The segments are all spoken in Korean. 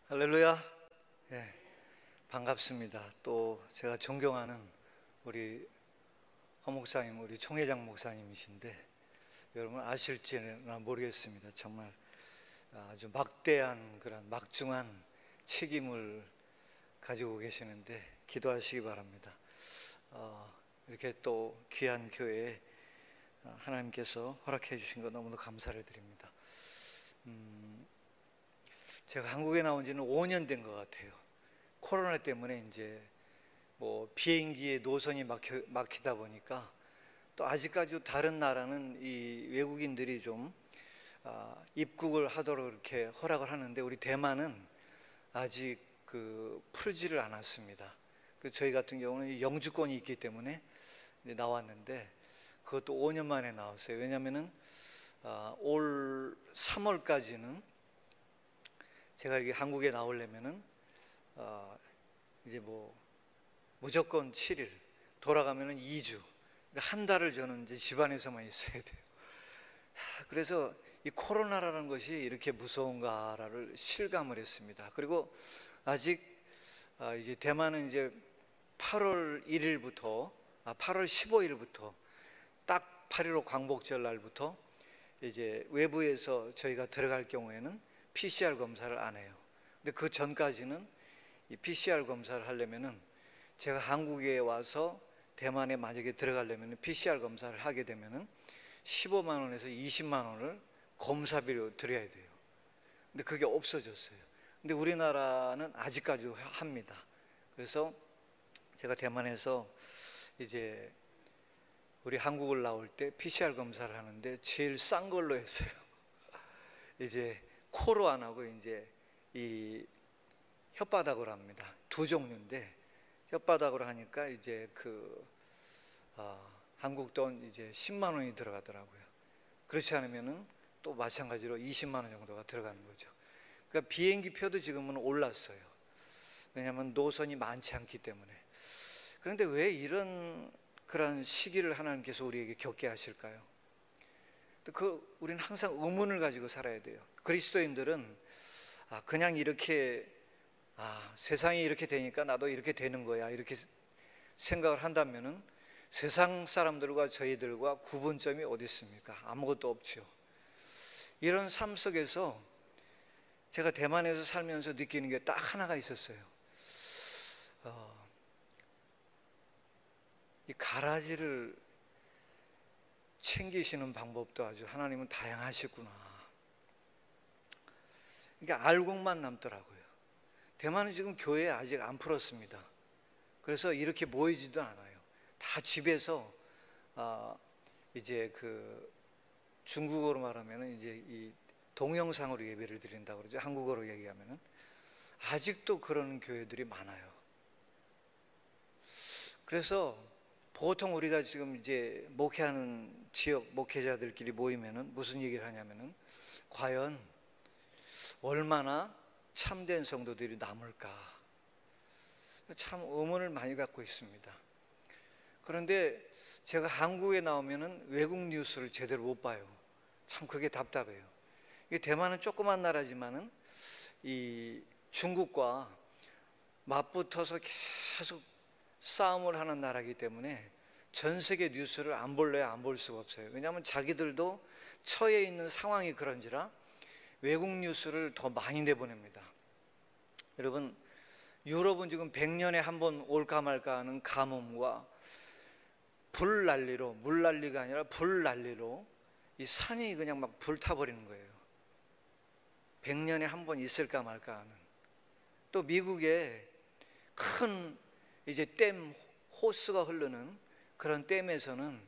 할렐루야. 예, 반갑습니다. 또 제가 존경하는 우리 허 목사님, 우리 총회장 목사님이신데 여러분 아실지는 모르겠습니다. 정말 아주 막대한 그런 막중한 책임을 가지고 계시는데 기도하시기 바랍니다. 이렇게 또 귀한 교회에 하나님께서 허락해 주신 거 너무나 감사를 드립니다. 제가 한국에 나온 지는 5년 된 것 같아요. 코로나 때문에 이제 뭐 비행기의 노선이 막히다 보니까 또 아직까지 다른 나라는 이 외국인들이 좀 입국을 하도록 이렇게 허락을 하는데 우리 대만은 아직 풀지를 않았습니다. 저희 같은 경우는 영주권이 있기 때문에 나왔는데 그것도 5년 만에 나왔어요. 왜냐하면은 올 3월까지는 제가 여기 한국에 나오려면은 이제 뭐 무조건 7일, 돌아가면은 2주, 그러니까 한 달을 저는 이제 집안에서만 있어야 돼요. 그래서 이 코로나라는 것이 이렇게 무서운가를 실감을 했습니다. 그리고 아직 이제 대만은 이제 8월 1일부터 8월 15일부터 딱 8.15 광복절 날부터 이제 외부에서 저희가 들어갈 경우에는 PCR 검사를 안 해요. 근데 그 전까지는 이 PCR 검사를 하려면은 제가 한국에 와서 대만에 만약에 들어가려면 PCR 검사를 하게 되면은 15만 원에서 20만 원을 검사비로 드려야 돼요. 근데 그게 없어졌어요. 근데 우리나라는 아직까지 합니다. 그래서 제가 대만에서 이제 우리 한국을 나올 때 PCR 검사를 하는데 제일 싼 걸로 했어요. 이제 코로 안 하고 이제 이 혓바닥으로 합니다. 두 종류인데 혓바닥으로 하니까 이제 한국 돈 이제 10만 원이 들어가더라고요. 그렇지 않으면은 또 마찬가지로 20만 원 정도가 들어가는 거죠. 그러니까 비행기 표도 지금은 올랐어요. 왜냐하면 노선이 많지 않기 때문에. 그런데 왜 이런 그런 시기를 하나님께서 우리에게 겪게 하실까요? 우리는 항상 의문을 가지고 살아야 돼요. 그리스도인들은 그냥 이렇게 세상이 이렇게 되니까 나도 이렇게 되는 거야 이렇게 생각을 한다면은 세상 사람들과 저희들과 구분점이 어디 있습니까? 아무것도 없죠. 이런 삶 속에서 제가 대만에서 살면서 느끼는 게 딱 하나가 있었어요. 이 가라지를 챙기시는 방법도 아주 하나님은 다양하시구나. 그러니까 알곡만 남더라고요. 대만은 지금 교회 아직 안 풀었습니다. 그래서 이렇게 모이지도 않아요. 다 집에서 이제 중국어로 말하면은 이제 이 동영상으로 예배를 드린다고 그러죠. 한국어로 얘기하면은 아직도 그런 교회들이 많아요. 그래서 보통 우리가 지금 이제 목회하는 지역 목회자들끼리 모이면은 무슨 얘기를 하냐면은 과연 얼마나 참된 성도들이 남을까 참 의문을 많이 갖고 있습니다. 그런데 제가 한국에 나오면은 외국 뉴스를 제대로 못 봐요. 참 그게 답답해요. 대만은 조그만 나라지만은 이 중국과 맞붙어서 계속 싸움을 하는 나라이기 때문에 전 세계 뉴스를 안 볼래야 안 볼 수가 없어요. 왜냐하면 자기들도 처해 있는 상황이 그런지라 외국 뉴스를 더 많이 내보냅니다. 여러분, 유럽은 지금 100년에 한 번 올까 말까 하는 가뭄과 불난리로, 물난리가 아니라 불난리로 이 산이 그냥 막 불타버리는 거예요. 100년에 한 번 있을까 말까 하는. 또 미국에 큰 이제 댐, 호수가 흐르는 그런 댐에서는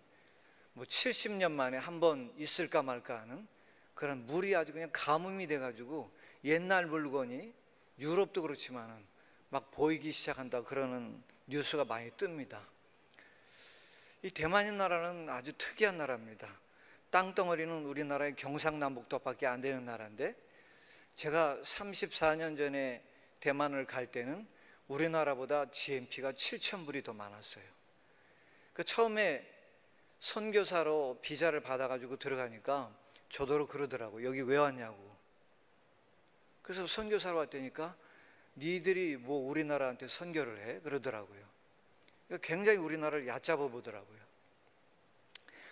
뭐 70년 만에 한 번 있을까 말까 하는 그런 물이 아주 그냥 가뭄이 돼가지고 옛날 물건이 유럽도 그렇지만은 막 보이기 시작한다 그러는 뉴스가 많이 뜹니다. 이 대만인 나라는 아주 특이한 나라입니다. 땅덩어리는 우리나라의 경상남북도밖에 안 되는 나라인데 제가 34년 전에 대만을 갈 때는 우리나라보다 GNP가 7,000불이 더 많았어요. 처음에 선교사로 비자를 받아가지고 들어가니까 저더러 그러더라고. 여기 왜 왔냐고. 그래서 선교사로 왔다니까 니들이 뭐 우리나라한테 선교를 해? 그러더라고요. 굉장히 우리나라를 얕잡아 보더라고요.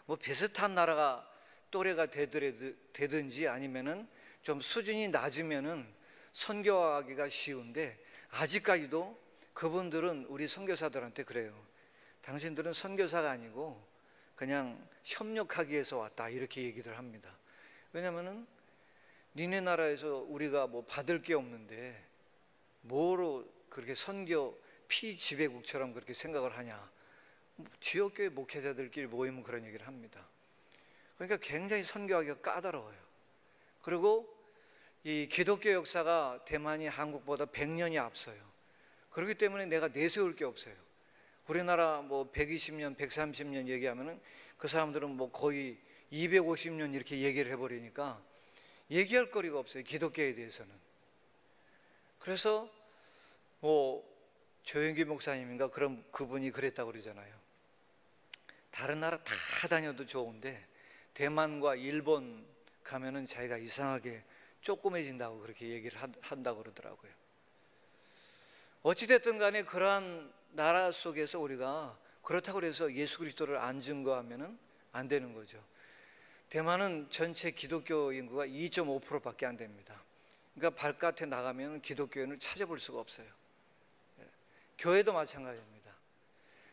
뭐 비슷한 나라가 또래가 되든지 아니면은 좀 수준이 낮으면은 선교하기가 쉬운데, 아직까지도 그분들은 우리 선교사들한테 그래요. 당신들은 선교사가 아니고 그냥 협력하기 위해서 왔다, 이렇게 얘기를 합니다. 왜냐면은 니네 나라에서 우리가 뭐 받을 게 없는데 뭐로 그렇게 선교 피지배국처럼 그렇게 생각을 하냐. 지역교회 목회자들끼리 모이면 그런 얘기를 합니다. 그러니까 굉장히 선교하기가 까다로워요. 그리고 이 기독교 역사가 대만이 한국보다 100년이 앞서요. 그렇기 때문에 내가 내세울 게 없어요. 우리나라 뭐 120년, 130년 얘기하면은 그 사람들은 뭐 거의 250년 이렇게 얘기를 해버리니까 얘기할 거리가 없어요, 기독교에 대해서는. 그래서 뭐 조영기 목사님인가 그런 그분이 그랬다고 그러잖아요. 다른 나라 다 다녀도 좋은데 대만과 일본 가면은 자기가 이상하게 쪼꼬매진다고 그렇게 얘기를 한다고 그러더라고요. 어찌됐든 간에 그러한 나라 속에서 우리가 그렇다고 해서 예수 그리스도를 안 증거하면은 안 되는 거죠. 대만은 전체 기독교 인구가 2.5%밖에 안 됩니다. 그러니까 바깥에 나가면 기독교인을 찾아볼 수가 없어요. 교회도 마찬가지입니다.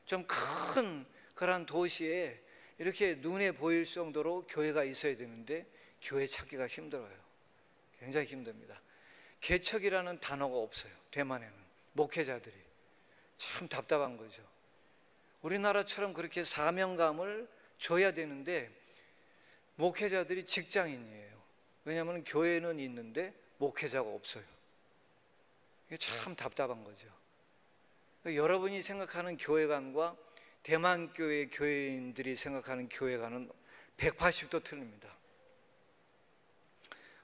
좀 큰 그런 도시에 이렇게 눈에 보일 정도로 교회가 있어야 되는데 교회 찾기가 힘들어요. 굉장히 힘듭니다. 개척이라는 단어가 없어요, 대만에는. 목회자들이 참 답답한 거죠. 우리나라처럼 그렇게 사명감을 줘야 되는데 목회자들이 직장인이에요. 왜냐하면 교회는 있는데 목회자가 없어요. 이게 참 답답한 거죠. 여러분이 생각하는 교회관과 대만 교회 교회인들이 생각하는 교회관은 180도 틀립니다.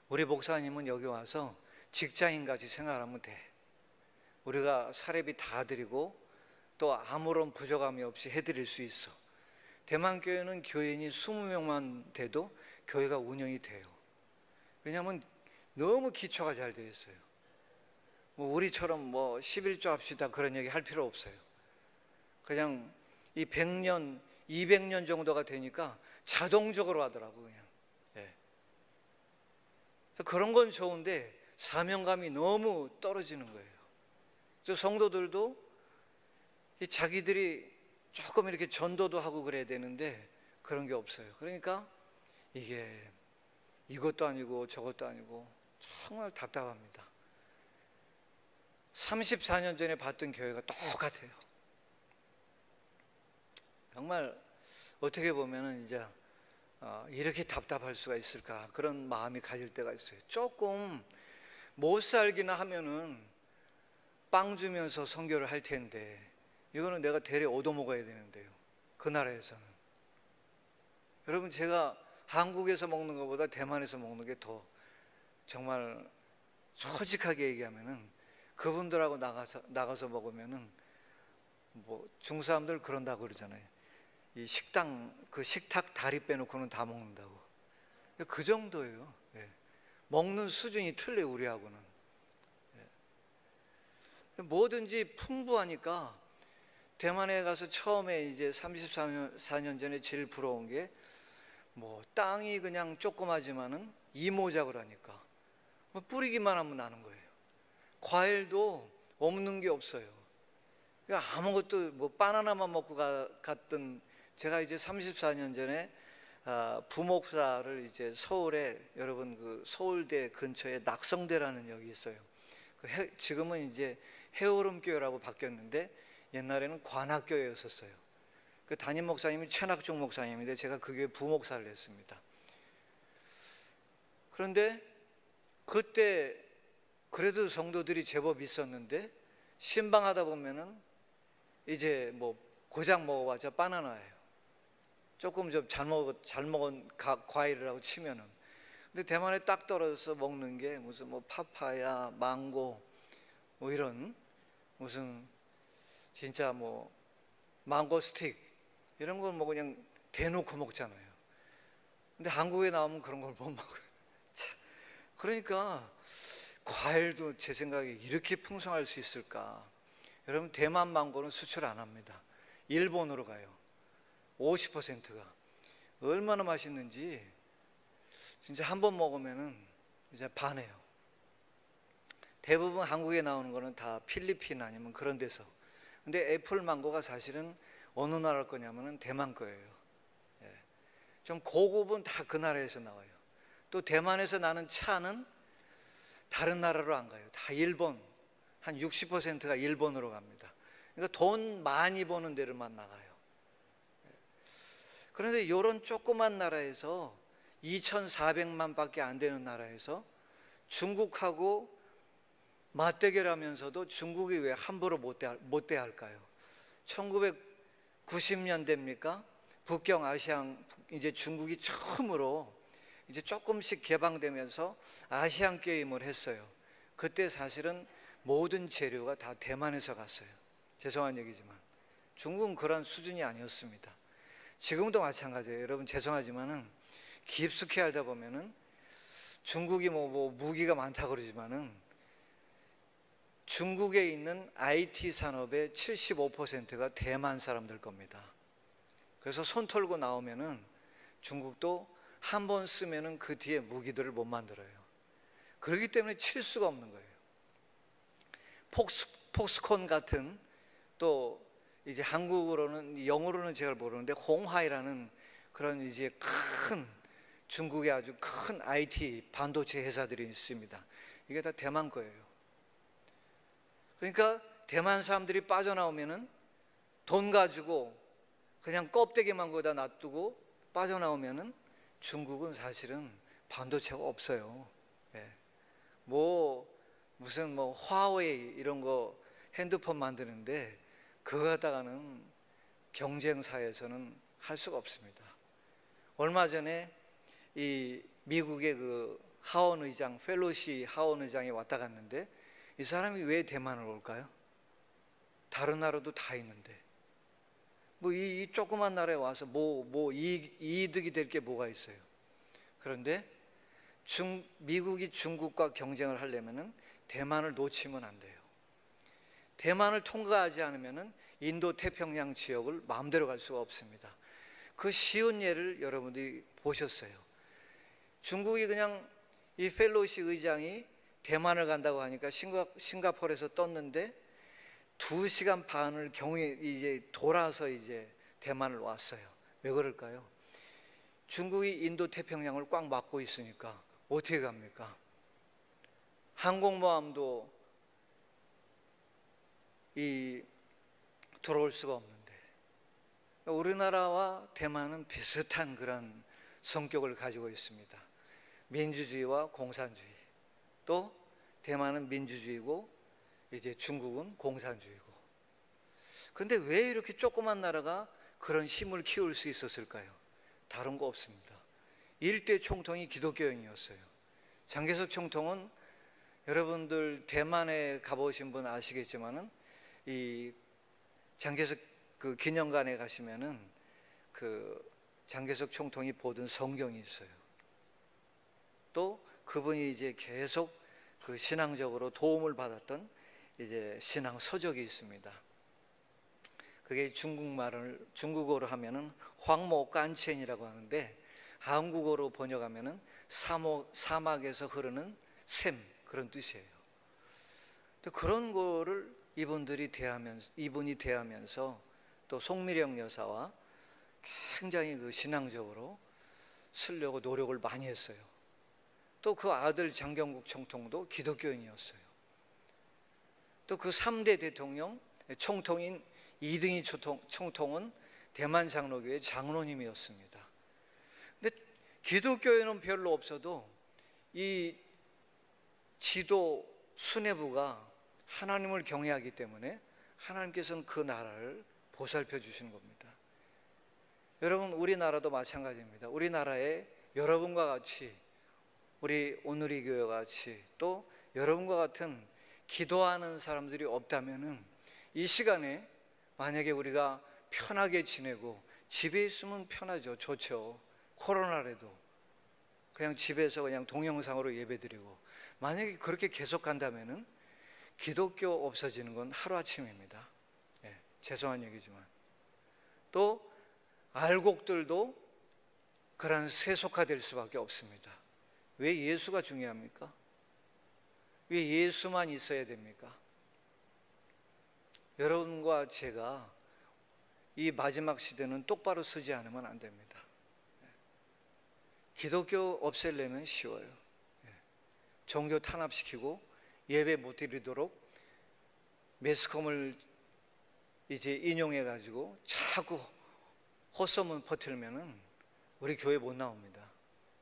우리 목사님은 여기 와서 직장인같이 생각하면 돼. 우리가 사례비 다 드리고 또 아무런 부족함이 없이 해드릴 수 있어. 대만 교회는 교인이 20명만 돼도 교회가 운영이 돼요. 왜냐하면 너무 기초가 잘 되어 있어요. 뭐 우리처럼 뭐 11조 합시다 그런 얘기 할 필요 없어요. 그냥 이 100년, 200년 정도가 되니까 자동적으로 하더라고 그냥. 예. 그런 건 좋은데 사명감이 너무 떨어지는 거예요. 저 성도들도 자기들이 조금 이렇게 전도도 하고 그래야 되는데 그런 게 없어요. 그러니까 이게 이것도 아니고 저것도 아니고 정말 답답합니다. 34년 전에 봤던 교회가 똑같아요. 정말 어떻게 보면은 이제 이렇게 답답할 수가 있을까 그런 마음이 가질 때가 있어요. 조금 못 살기나 하면은 빵 주면서 선교를 할 텐데 이거는 내가 대래 얻어먹어야 되는데요, 그 나라에서는. 여러분, 제가 한국에서 먹는 것보다 대만에서 먹는 게 더, 정말 솔직하게 얘기하면은 그분들하고 나가서 먹으면은 뭐 중사람들 그런다고 그러잖아요. 이 식당 그 식탁 다리 빼놓고는 다 먹는다고. 그 정도예요. 예. 먹는 수준이 틀려 우리하고는. 예. 뭐든지 풍부하니까 대만에 가서 처음에 이제 34년 전에 제일 부러운 게 뭐 땅이 그냥 조그마지만은 이모작을 하니까 뭐 뿌리기만 하면 나는 거예요. 과일도 없는 게 없어요. 그러니까 아무것도 뭐 바나나만 먹고 갔던 제가 이제 34년 전에 부목사를 이제 서울에, 여러분 그 서울대 근처에 낙성대라는 역이 있어요. 지금은 이제 해오름교회라고 바뀌었는데 옛날에는 관악교회였었어요. 그 담임 목사님이 최낙중 목사님인데 제가 그 교회 부목사를 했습니다. 그런데 그때 그래도 성도들이 제법 있었는데 신방하다 보면은 이제 뭐 고작 먹어봤자 바나나예요. 조금 좀 잘 먹은 과일이라고 치면은. 근데 대만에 딱 떨어져서 먹는 게 무슨 뭐 파파야, 망고 뭐 이런 무슨 진짜 뭐 망고 스틱 이런 걸 뭐 그냥 대놓고 먹잖아요. 근데 한국에 나오면 그런 걸 못 먹어요. 그러니까 과일도 제 생각에 이렇게 풍성할 수 있을까? 여러분, 대만 망고는 수출 안 합니다. 일본으로 가요. 50%가. 얼마나 맛있는지 진짜 한 번 먹으면은 이제 반해요. 대부분 한국에 나오는 거는 다 필리핀 아니면 그런 데서. 근데 애플 망고가 사실은 어느 나라 거냐면은 대만 거예요. 예. 좀 고급은 다 그 나라에서 나와요. 또 대만에서 나는 차는 다른 나라로 안 가요. 다 일본. 한 60%가 일본으로 갑니다. 그러니까 돈 많이 버는 데로만 나가요. 그런데 이런 조그만 나라에서 2,400만 밖에 안 되는 나라에서 중국하고 맞대결하면서도 중국이 왜 함부로 못 대할까요? 1990년대입니까? 북경 아시안, 이제 중국이 처음으로 이제 조금씩 개방되면서 아시안 게임을 했어요. 그때 사실은 모든 재료가 다 대만에서 갔어요. 죄송한 얘기지만 중국은 그런 수준이 아니었습니다. 지금도 마찬가지예요. 여러분, 죄송하지만은 깊숙이 알다 보면은 중국이 뭐 무기가 많다 그러지만은 중국에 있는 IT 산업의 75%가 대만 사람들 겁니다. 그래서 손 털고 나오면은 중국도 한 번 쓰면은 그 뒤에 무기들을 못 만들어요. 그렇기 때문에 칠 수가 없는 거예요. 폭스콘 같은, 또 이제 한국어로는, 영어로는 제가 모르는데 홍하이라는 그런 이제 큰, 중국의 아주 큰 IT 반도체 회사들이 있습니다. 이게 다 대만 거예요. 그러니까 대만 사람들이 빠져나오면은 돈 가지고 그냥 껍데기만 거기다 놔두고 빠져나오면은 중국은 사실은 반도체가 없어요. 예. 무슨 화웨이 이런 거 핸드폰 만드는데 그거 갖다가는 경쟁사에서는 할 수가 없습니다. 얼마 전에 이 미국의 그 하원 의장, 펠로시 하원 의장이 왔다 갔는데 이 사람이 왜 대만을 올까요? 다른 나라도 다 있는데 이 조그만 나라에 와서 이득이 될 게 뭐가 있어요? 그런데 미국이 중국과 경쟁을 하려면은 대만을 놓치면 안 돼요. 대만을 통과하지 않으면은 인도 태평양 지역을 마음대로 갈 수가 없습니다. 그 쉬운 예를 여러분들이 보셨어요. 중국이 그냥 이 펠로시 의장이 대만을 간다고 하니까 싱가포르에서 떴는데 2시간 반을 이제 돌아서 이제 대만을 왔어요. 왜 그럴까요? 중국이 인도 태평양을 꽉 막고 있으니까 어떻게 갑니까? 항공모함도 들어올 수가 없는데, 우리나라와 대만은 비슷한 그런 성격을 가지고 있습니다. 민주주의와 공산주의. 또 대만은 민주주의고 이제 중국은 공산주의고. 그런데 왜 이렇게 조그만 나라가 그런 힘을 키울 수 있었을까요? 다른 거 없습니다. 일대 총통이 기독교인이었어요. 장개석 총통은 여러분들 대만에 가보신 분 아시겠지만은 이 장개석 그 기념관에 가시면은 그 장개석 총통이 보던 성경이 있어요. 또 그분이 이제 계속 그 신앙적으로 도움을 받았던 이제 신앙 서적이 있습니다. 그게 중국어로 하면은 황모간첸이라고 하는데 한국어로 번역하면은 사막에서 흐르는 샘, 그런 뜻이에요. 그런 거를 이분이 대하면서 또 송미령 여사와 굉장히 그 신앙적으로 쓰려고 노력을 많이 했어요. 또 그 아들 장경국 총통도 기독교인이었어요. 또 그 3대 대통령 총통인 이등희 총통은 대만 장로교회 장로님이었습니다. 근데 기독교인은 별로 없어도 이 지도 수뇌부가 하나님을 경외하기 때문에 하나님께서는 그 나라를 보살펴 주시는 겁니다. 여러분, 우리나라도 마찬가지입니다. 우리나라에 여러분과 같이, 우리 오누리 교회 같이, 또 여러분과 같은 기도하는 사람들이 없다면은 이 시간에 만약에 우리가 편하게 지내고, 집에 있으면 편하죠. 좋죠. 코로나라도 그냥 집에서 그냥 동영상으로 예배드리고, 만약에 그렇게 계속 간다면은 기독교 없어지는 건 하루아침입니다. 예, 죄송한 얘기지만. 또 알곡들도 그런 세속화될 수밖에 없습니다. 왜 예수가 중요합니까? 왜 예수만 있어야 됩니까? 여러분과 제가 이 마지막 시대는 똑바로 서지 않으면 안 됩니다. 기독교 없애려면 쉬워요. 종교 탄압시키고 예배 못 드리도록 매스컴을 이제 인용해 가지고 자꾸 헛소문 퍼뜨리면은 우리 교회 못 나옵니다.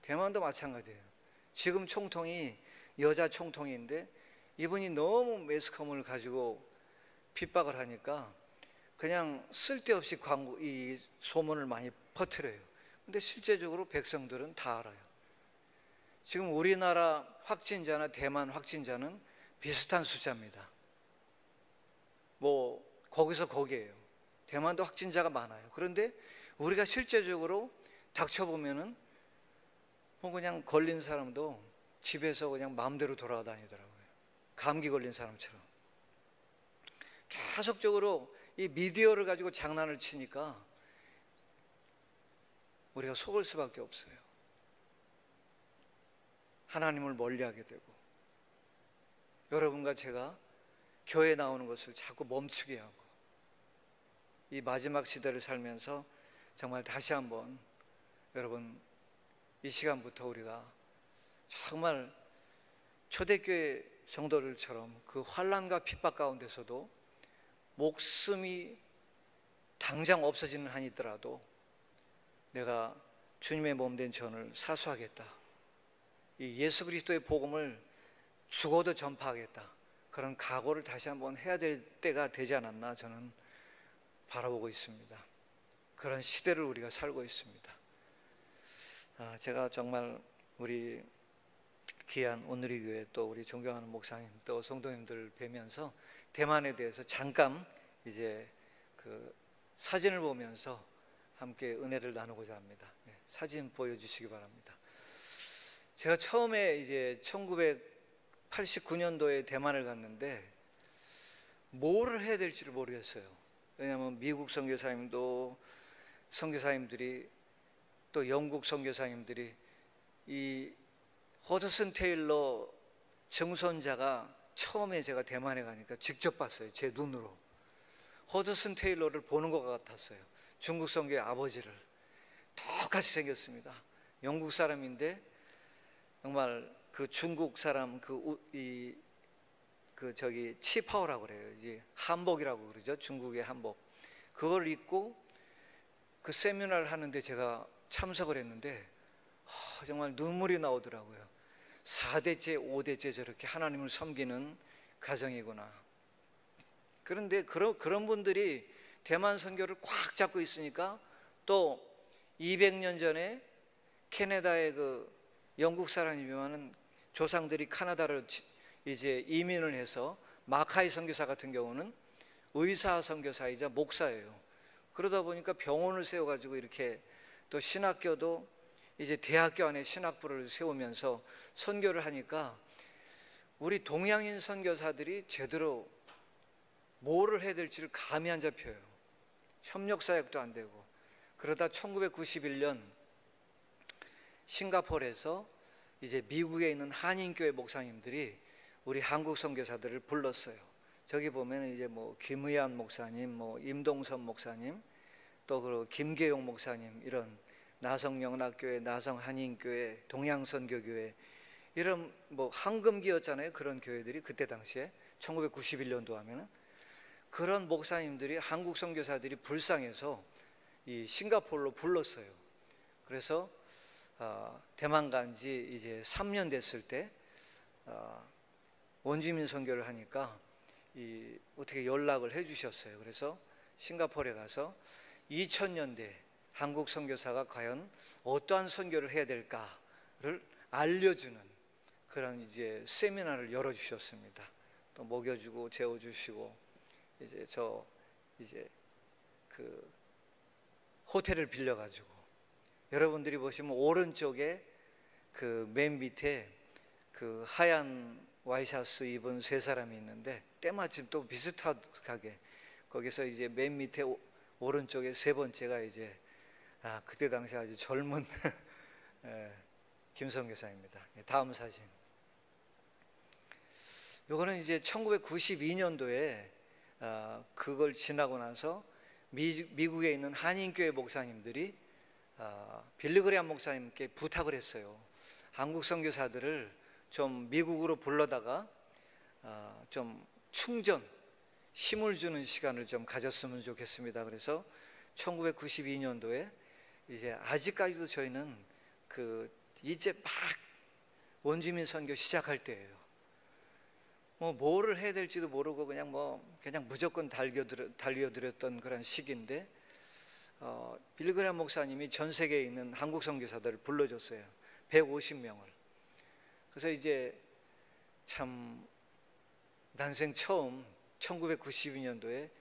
대만도 마찬가지예요. 지금 총통이 여자 총통인데 이분이 너무 매스컴을 가지고 핍박을 하니까 그냥 쓸데없이 이 소문을 많이 퍼뜨려요. 근데 실제적으로 백성들은 다 알아요. 지금 우리나라 확진자나 대만 확진자는 비슷한 숫자입니다. 뭐 거기서 거기에요. 대만도 확진자가 많아요. 그런데 우리가 실제적으로 닥쳐보면은 뭐 그냥 걸린 사람도 집에서 그냥 마음대로 돌아다니더라고요. 감기 걸린 사람처럼. 계속적으로 이 미디어를 가지고 장난을 치니까 우리가 속을 수밖에 없어요. 하나님을 멀리하게 되고 여러분과 제가 교회에 나오는 것을 자꾸 멈추게 하고 이 마지막 시대를 살면서 정말 다시 한번 여러분 이 시간부터 우리가 정말 초대교회 성도들처럼 그 환난과 핍박 가운데서도 목숨이 당장 없어지는 한이 있더라도 내가 주님의 몸된 전을 사수하겠다. 이 예수 그리스도의 복음을 죽어도 전파하겠다. 그런 각오를 다시 한번 해야 될 때가 되지 않았나 저는 바라보고 있습니다. 그런 시대를 우리가 살고 있습니다. 제가 정말 우리 귀한 온누리 교회 또 우리 존경하는 목사님 또 성도님들 뵈면서 대만에 대해서 잠깐 이제 그 사진을 보면서 함께 은혜를 나누고자 합니다. 네, 사진 보여주시기 바랍니다. 제가 처음에 이제 1989년도에 대만을 갔는데 뭐를 해야 될지를 모르겠어요. 왜냐하면 미국 선교사님도 선교사님들이 또 영국 선교사님들이 이 허드슨 테일러 증손자가 처음에 제가 대만에 가니까 직접 봤어요. 제 눈으로. 허드슨 테일러를 보는 것 같았어요. 중국 선교의 아버지를. 똑같이 생겼습니다. 영국 사람인데 정말 그 중국 사람 치파오라고 그래요. 이제 한복이라고 그러죠. 중국의 한복. 그걸 입고 그 세미나를 하는데 제가 참석을 했는데 정말 눈물이 나오더라고요. 4대째 5대째 저렇게 하나님을 섬기는 가정이구나. 그런데 그런 분들이 대만 선교를 꽉 잡고 있으니까 또 200년 전에 캐나다의 그 영국 사람이면은 조상들이 카나다로 이제 이민을 해서 마카이 선교사 같은 경우는 의사 선교사이자 목사예요. 그러다 보니까 병원을 세워가지고 이렇게 또 신학교도 이제 대학교 안에 신학부를 세우면서 선교를 하니까 우리 동양인 선교사들이 제대로 뭐를 해야 될지를 감이 안 잡혀요. 협력사역도 안 되고. 그러다 1991년 싱가포르에서 이제 미국에 있는 한인교회 목사님들이 우리 한국 선교사들을 불렀어요. 저기 보면 이제 뭐 김의한 목사님, 뭐 임동선 목사님, 또 그리고 김계용 목사님 이런 나성영락교회, 나성한인교회, 동양선교교회 이런 뭐 황금기였잖아요. 그런 교회들이 그때 당시에 1991년도 하면은 그런 목사님들이 한국 선교사들이 불쌍해서 이 싱가포르로 불렀어요. 그래서 대만 간지 이제 3년 됐을 때 원주민 선교를 하니까 어떻게 연락을 해주셨어요. 그래서 싱가포르에 가서 2000년대 한국 선교사가 과연 어떠한 선교를 해야 될까를 알려주는 그런 이제 세미나를 열어주셨습니다. 또 먹여주고 재워주시고 이제 그 호텔을 빌려가지고 여러분들이 보시면 오른쪽에 그 맨 밑에 그 하얀 와이셔츠 입은 세 사람이 있는데 때마침 또 비슷하게 거기서 이제 맨 밑에 오른쪽에 세 번째가 이제 그때 당시 아주 젊은 김선교사입니다. 다음 사진. 요거는 이제 1992년도에 그걸 지나고 나서 미국에 있는 한인교회 목사님들이 빌리그레암 목사님께 부탁을 했어요. 한국 선교사들을 좀 미국으로 불러다가 좀 충전, 힘을 주는 시간을 좀 가졌으면 좋겠습니다. 그래서 1992년도에 이제 아직까지도 저희는 이제 막 원주민 선교 시작할 때예요. 뭐를 해야 될지도 모르고 그냥 무조건 달려들었던 그런 시기인데 빌리그레암 목사님이 전 세계에 있는 한국 선교사들을 불러줬어요. 150명을. 그래서 이제 참 난생 처음 1992년도에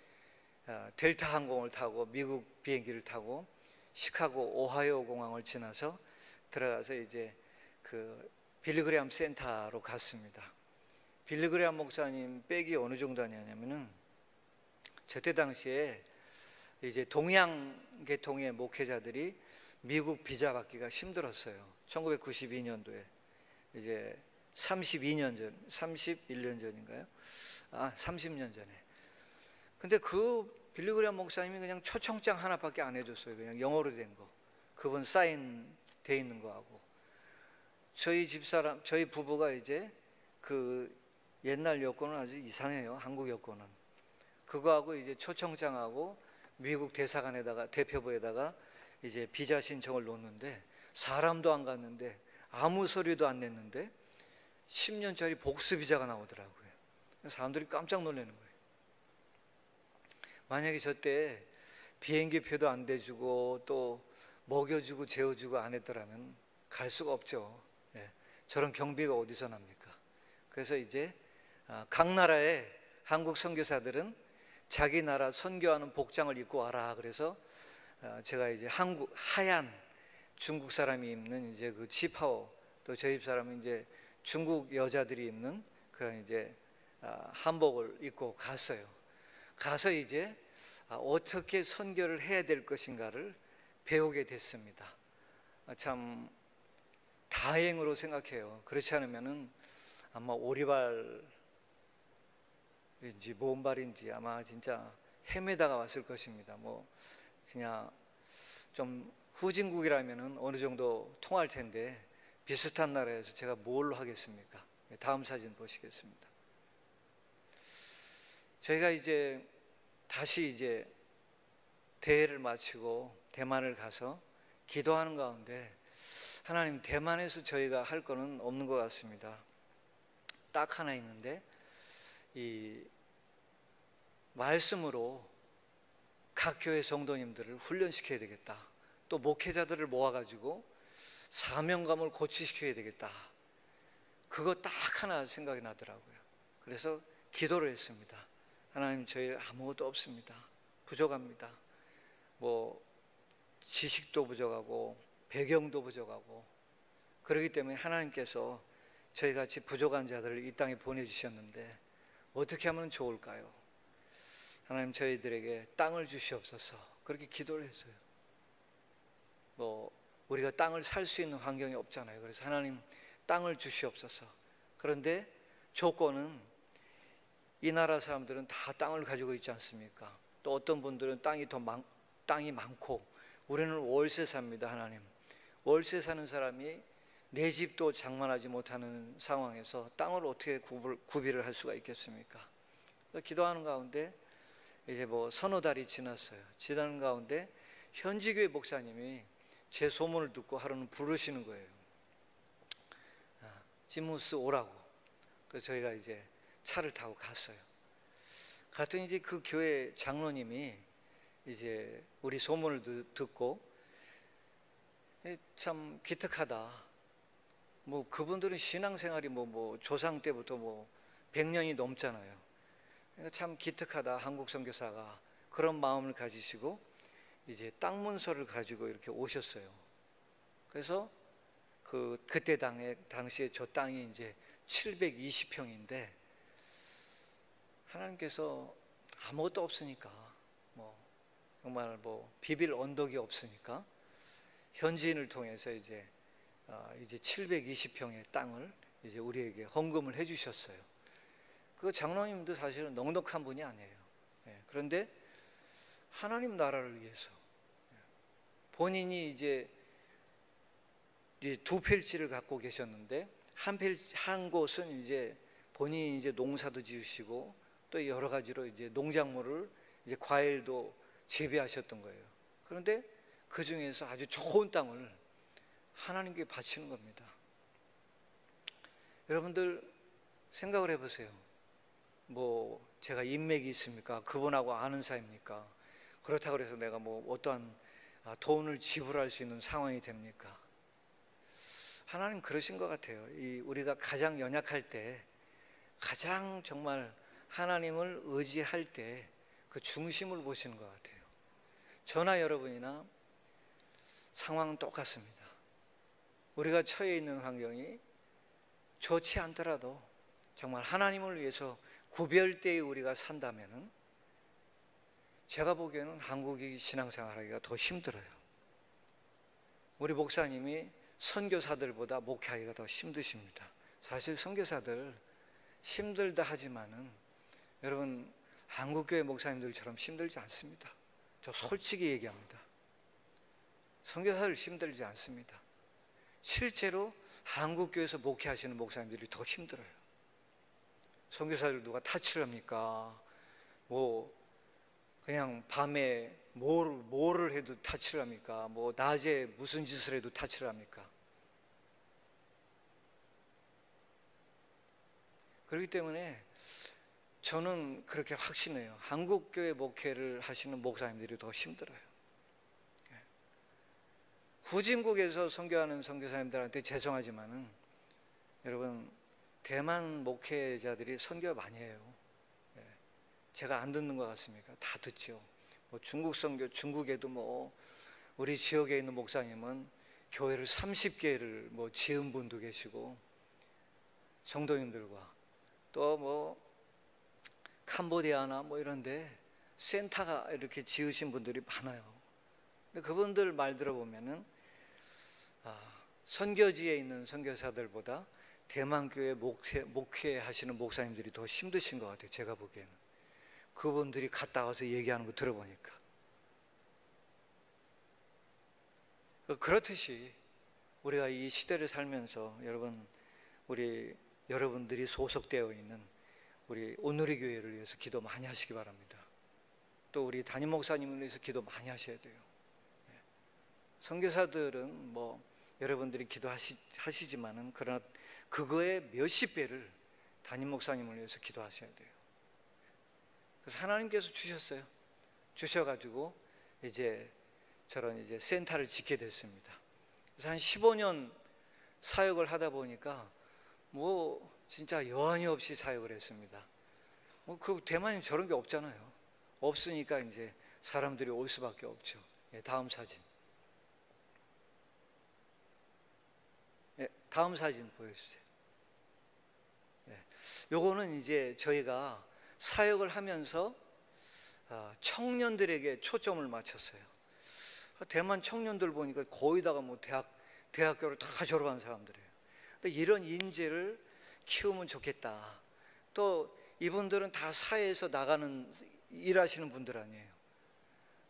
델타 항공을 타고 미국 비행기를 타고 시카고 오하이오 공항을 지나서 들어가서 이제 그 빌리그레암 센터로 갔습니다. 빌리그레암 목사님 백이 어느 정도냐면은 저때 당시에 이제 동양 계통의 목회자들이 미국 비자 받기가 힘들었어요. 1992년도에 이제 31년 전인가요? 30년 전에. 근데 그 빌리그레암 목사님이 그냥 초청장 하나밖에 안 해줬어요. 그냥 영어로 된 거. 그분 사인 돼 있는 거하고. 저희 집사람, 저희 부부가 이제 그 옛날 여권은 아주 이상해요. 한국 여권은. 그거하고 이제 초청장하고 미국 대사관에다가 대표부에다가 이제 비자 신청을 놓는데 사람도 안 갔는데 아무 서류도 안 냈는데 10년짜리 복수 비자가 나오더라고요. 사람들이 깜짝 놀라는 거예요. 만약에 저때 비행기 표도 안 대주고 또 먹여주고 재워주고 안 했더라면 갈 수가 없죠. 저런 경비가 어디서 납니까? 그래서 이제 각 나라의 한국 선교사들은 자기 나라 선교하는 복장을 입고 와라. 그래서 제가 이제 하얀 중국 사람이 입는 이제 그 치파오, 또 저희 집사람은 이제 중국 여자들이 입는 그런 이제 한복을 입고 갔어요. 가서 이제 어떻게 선교를 해야 될 것인가를 배우게 됐습니다. 참 다행으로 생각해요. 그렇지 않으면은 아마 오리발인지 모음발인지 아마 진짜 헤매다가 왔을 것입니다. 그냥 좀 후진국이라면은 어느 정도 통할 텐데 비슷한 나라에서 제가 뭘 하겠습니까? 다음 사진 보시겠습니다. 저희가 이제 다시 이제 대회를 마치고 대만을 가서 기도하는 가운데 하나님, 대만에서 저희가 할 거는 없는 것 같습니다. 딱 하나 있는데 이 말씀으로 각 교회 성도님들을 훈련시켜야 되겠다. 또 목회자들을 모아가지고 사명감을 고취시켜야 되겠다. 그거 딱 하나 생각이 나더라고요. 그래서 기도를 했습니다. 하나님, 저희 아무것도 없습니다. 부족합니다. 지식도 부족하고 배경도 부족하고 그렇기 때문에 하나님께서 저희 같이 부족한 자들을 이 땅에 보내주셨는데 어떻게 하면 좋을까요? 하나님, 저희들에게 땅을 주시옵소서. 그렇게 기도를 했어요. 우리가 땅을 살 수 있는 환경이 없잖아요. 그래서 하나님, 땅을 주시옵소서. 그런데 조건은 이 나라 사람들은 다 땅을 가지고 있지 않습니까? 또 어떤 분들은 땅이 많고 우리는 월세 삽니다. 하나님, 월세 사는 사람이 내 집도 장만하지 못하는 상황에서 땅을 어떻게 구비를 할 수가 있겠습니까? 기도하는 가운데 이제 서너 달이 지났어요. 지나는 가운데 현지교회 목사님이 제 소문을 듣고 하루는 부르시는 거예요. 지무스 오라고. 그래서 저희가 이제 차를 타고 갔어요. 갔더니 이제 그 교회 장로님이 이제 우리 소문을 듣고 참 기특하다. 그분들은 신앙생활이 조상 때부터 100년이 넘잖아요. 그러니까 참 기특하다. 한국 선교사가 그런 마음을 가지시고 이제 땅 문서를 가지고 이렇게 오셨어요. 그래서 그때 당시에 저 땅이 이제 720평인데 하나님께서 아무것도 없으니까, 뭐 정말 뭐 비빌 언덕이 없으니까 현지인을 통해서 이제 720평의 땅을 이제 우리에게 헌금을 해주셨어요. 그 장로님도 사실은 넉넉한 분이 아니에요. 그런데 하나님 나라를 위해서 본인이 이제 두 필지를 갖고 계셨는데 한 곳은 이제 본인이 이제 농사도 지으시고 또 여러 가지로 이제 농작물을 이제 과일도 재배하셨던 거예요. 그런데 그 중에서 아주 좋은 땅을 하나님께 바치는 겁니다. 여러분들 생각을 해보세요. 뭐 제가 인맥이 있습니까? 그분하고 아는 사이입니까? 그렇다고 해서 내가 뭐 어떠한 돈을 지불할 수 있는 상황이 됩니까? 하나님 그러신 것 같아요. 우리가 가장 연약할 때, 가장 정말 하나님을 의지할 때 그 중심을 보시는 것 같아요. 저나 여러분이나 상황은 똑같습니다. 우리가 처해 있는 환경이 좋지 않더라도 정말 하나님을 위해서 구별되어 우리가 산다면은 제가 보기에는 한국이 신앙생활하기가 더 힘들어요. 우리 목사님이 선교사들보다 목회하기가 더 힘드십니다. 사실 선교사들 힘들다 하지만은 여러분 한국교회 목사님들처럼 힘들지 않습니다. 저 솔직히 얘기합니다. 선교사들 힘들지 않습니다. 실제로 한국교회에서 목회하시는 목사님들이 더 힘들어요. 선교사들 누가 타치를 합니까? 뭐 그냥 밤에 뭐를 해도 타치를 합니까? 뭐 낮에 무슨 짓을 해도 타치를 합니까? 그렇기 때문에 저는 그렇게 확신해요. 한국교회 목회를 하시는 목사님들이 더 힘들어요. 후진국에서 선교하는 선교사님들한테 죄송하지만은 여러분 대만 목회자들이 선교 많이 해요. 제가 안 듣는 것 같습니까? 다 듣죠. 뭐 중국 선교, 중국에도 뭐 우리 지역에 있는 목사님은 교회를 30개를 뭐 지은 분도 계시고 성도님들과 또 뭐 캄보디아나 뭐 이런데 센터가 이렇게 지으신 분들이 많아요. 근데 그분들 말 들어보면은 선교지에 있는 선교사들보다 대만교회 목회하시는 목사님들이 더 힘드신 것 같아요. 제가 보기에는 그분들이 갔다 와서 얘기하는 거 들어보니까. 그렇듯이 우리가 이 시대를 살면서 여러분들이 소속되어 있는 우리 온누리 교회를 위해서 기도 많이 하시기 바랍니다. 또 우리 담임 목사님을 위해서 기도 많이 하셔야 돼요. 선교사들은 뭐 여러분들이 기도하시지만은 그러나 그거의 몇십 배를 담임 목사님을 위해서 기도하셔야 돼요. 그래서 하나님께서 주셔가지고 이제 저런 이제 센터를 짓게 됐습니다. 그래서 한 15년 사역을 하다 보니까 뭐 진짜 여한이 없이 사역을 했습니다. 뭐 그 대만에 저런 게 없잖아요. 없으니까 이제 사람들이 올 수밖에 없죠. 다음 사진. 다음 사진 보여주세요. 요거는 이제 저희가 사역을 하면서 청년들에게 초점을 맞췄어요. 대만 청년들 보니까 거의 다가 뭐 대학교를 다 졸업한 사람들이에요. 이런 인재를 키우면 좋겠다. 또 이분들은 다 사회에서 나가는 일하시는 분들 아니에요.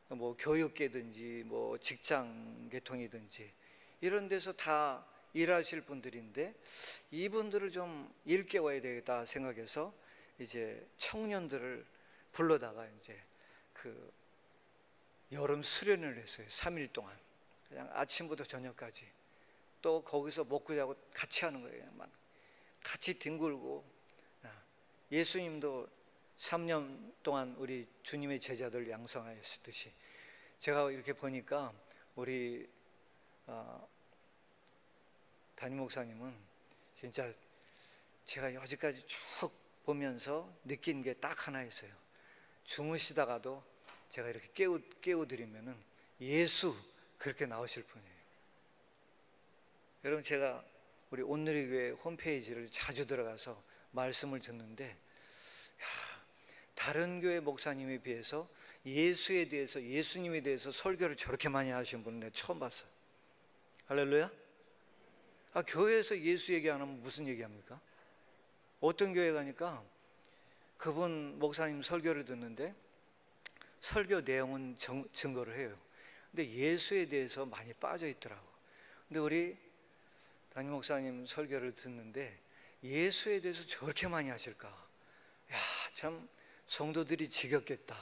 뭐 교육계든지 뭐 직장 계통이든지 이런 데서 다 일하실 분들인데 이분들을 좀 일깨워야 되겠다 생각해서 이제 청년들을 불러다가 이제 그 여름 수련을 했어요. 3일 동안 그냥 아침부터 저녁까지 또 거기서 먹고 자고 같이 하는 거예요. 막 같이 뒹굴고 예수님도 3년 동안 우리 주님의 제자들 양성하셨듯이 제가 이렇게 보니까 우리 담임 목사님은 진짜 제가 여기까지 쭉 보면서 느낀 게 딱 하나 있어요. 주무시다가도 제가 이렇게 깨워드리면은 예수 그렇게 나오실 분이에요. 여러분 제가 우리 온누리교회 홈페이지를 자주 들어가서 말씀을 듣는데, 다른 교회 목사님에 비해서 예수에 대해서, 예수님에 대해서 설교를 저렇게 많이 하시는 분은 내가 처음 봤어요. 할렐루야. 교회에서 예수 얘기 안 하면 무슨 얘기합니까? 어떤 교회 가니까 그분 목사님 설교를 듣는데 설교 내용은 증거를 해요. 근데 예수에 대해서 많이 빠져 있더라고. 근데 우리 담임 목사님 설교를 듣는데 예수에 대해서 저렇게 많이 하실까? 참 성도들이 지겹겠다.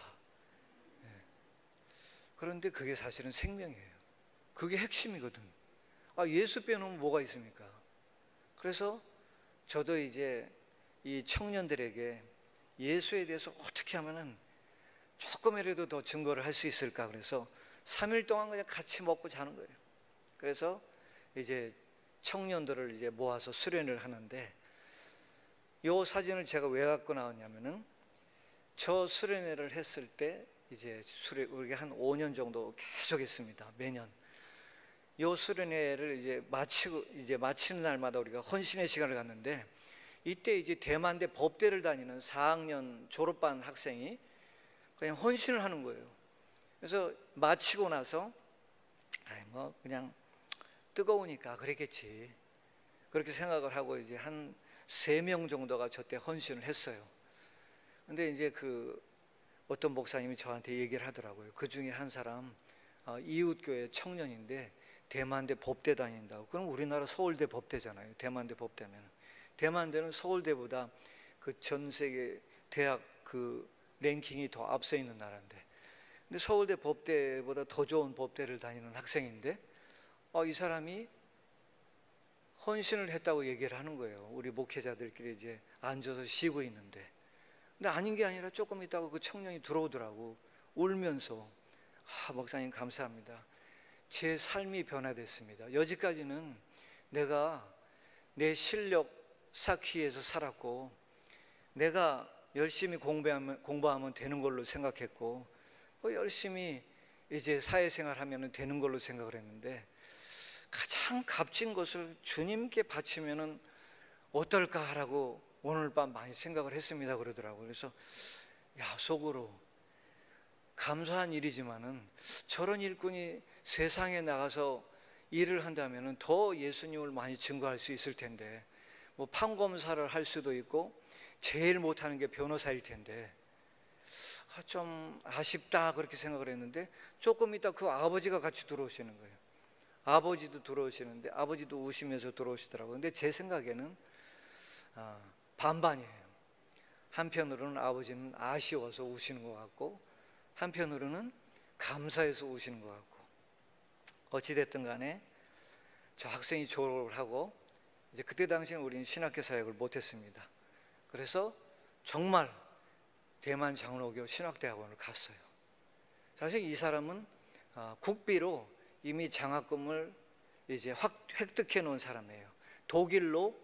그런데 그게 사실은 생명이에요. 그게 핵심이거든. 예수 빼놓으면 뭐가 있습니까? 그래서 저도 이제 이 청년들에게 예수에 대해서 어떻게 하면은 조금이라도 더 증거를 할 수 있을까, 그래서 3일 동안 그냥 같이 먹고 자는 거예요. 그래서 이제 청년들을 이제 모아서 수련을 하는데, 요 사진을 제가 왜 갖고 나왔냐면은 저 수련회를 했을 때 이제 우리가 한 5년 정도 계속 했습니다. 매년. 요 수련회를 이제 마치는 날마다 우리가 헌신의 시간을 갖는데, 이때 이제 대만대 법대를 다니는 4학년 졸업반 학생이 그냥 헌신을 하는 거예요. 그래서 마치고 나서 뭐 그냥 뜨거우니까 그랬겠지, 그렇게 생각을 하고 이제 한 3명 정도가 저때 헌신을 했어요. 근데 이제 어떤 목사님이 저한테 얘기를 하더라고요. 그 중에 한 사람 이웃교회 청년인데 대만대 법대 다닌다고. 그럼 우리나라 서울대 법대잖아요. 대만대 법대면. 대만대는 서울대보다 그 전 세계 대학 그 랭킹이 더 앞서 있는 나라인데, 근데 서울대 법대보다 더 좋은 법대를 다니는 학생인데 이 사람이 헌신을 했다고 얘기를 하는 거예요. 우리 목회자들끼리 이제 앉아서 쉬고 있는데. 근데 아닌 게 아니라 조금 있다가 그 청년이 들어오더라고, 울면서. 목사님 감사합니다. 제 삶이 변화됐습니다. 여지까지는 내가 내 실력 쌓기위해서 살았고, 내가 열심히 공부하면 되는 걸로 생각했고, 열심히 이제 사회생활 하면 되는 걸로 생각을 했는데, 가장 값진 것을 주님께 바치면 어떨까라고 오늘 밤 많이 생각을 했습니다 그러더라고요. 그래서 속으로 감사한 일이지만은 저런 일꾼이 세상에 나가서 일을 한다면은 더 예수님을 많이 증거할 수 있을 텐데, 뭐 판검사를 할 수도 있고 제일 못하는 게 변호사일 텐데 좀 아쉽다 그렇게 생각을 했는데, 조금 있다 그 아버지가 같이 들어오시는 거예요. 아버지도 들어오시는데 아버지도 우시면서 들어오시더라고요. 근데 제 생각에는 반반이에요. 한편으로는 아버지는 아쉬워서 우시는 것 같고, 한편으로는 감사해서 우시는 것 같고. 어찌됐든 간에 저 학생이 졸업을 하고, 이제 그때 당시에는 우리는 신학교 사역을 못했습니다. 그래서 정말 대만 장로교 신학대학원을 갔어요. 사실 이 사람은 국비로 이미 장학금을 이제 획득해 놓은 사람이에요. 독일로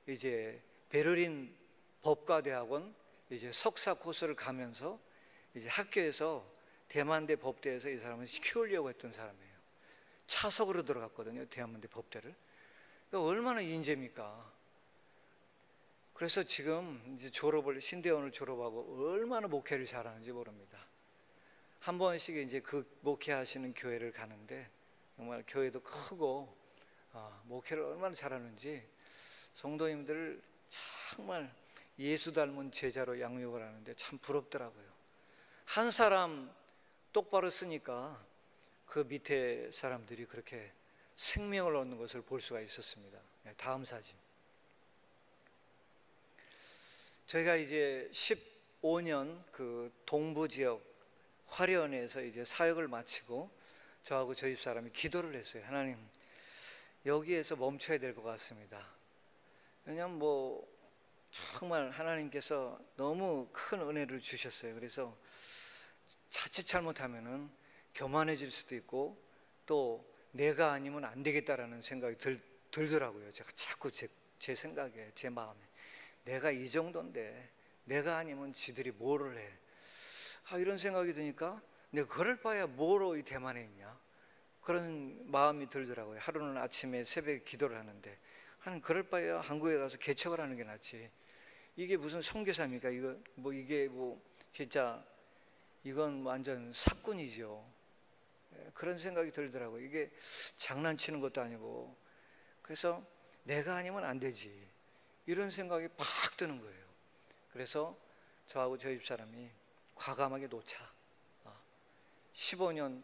이제 베를린 법과대학원 이제 석사 코스를 가면서 이제 학교에서 대만대 법대에서 이 사람은 키우려고 했던 사람이에요. 차석으로 들어갔거든요, 대만대 법대를. 그러니까 얼마나 인재입니까? 그래서 지금 이제 신대원을 졸업하고 얼마나 목회를 잘하는지 모릅니다. 한 번씩 이제 그 목회하시는 교회를 가는데 정말 교회도 크고 목회를 얼마나 잘하는지 성도님들 정말 예수 닮은 제자로 양육을 하는데 참 부럽더라고요. 한 사람 똑바로 쓰니까 그 밑에 사람들이 그렇게 생명을 얻는 것을 볼 수가 있었습니다. 다음 사진. 저희가 이제 15년 그 동부 지역 화련에서 이제 사역을 마치고 저하고 저희 집사람이 기도를 했어요. 하나님, 여기에서 멈춰야 될 것 같습니다. 왜냐하면 뭐 정말 하나님께서 너무 큰 은혜를 주셨어요. 그래서 자칫 잘못하면은 교만해질 수도 있고 또 내가 아니면 안 되겠다라는 생각이 들더라고요. 제가 자꾸 제 생각에, 제 마음에 내가 이 정도인데 내가 아니면 지들이 뭐를 해, 이런 생각이 드니까 내가 그럴 바야 뭐로 이 대만에 있냐, 그런 마음이 들더라고요. 하루는 아침에 새벽에 기도를 하는데 그럴 바에야 한국에 가서 개척을 하는 게 낫지. 이게 무슨 선교사입니까? 이거 뭐 이게 뭐 진짜 이건 완전 사꾼이죠. 그런 생각이 들더라고요. 이게 장난치는 것도 아니고. 그래서 내가 아니면 안 되지, 이런 생각이 팍 드는 거예요. 그래서 저하고 저희 집사람이 과감하게 놓자. 15년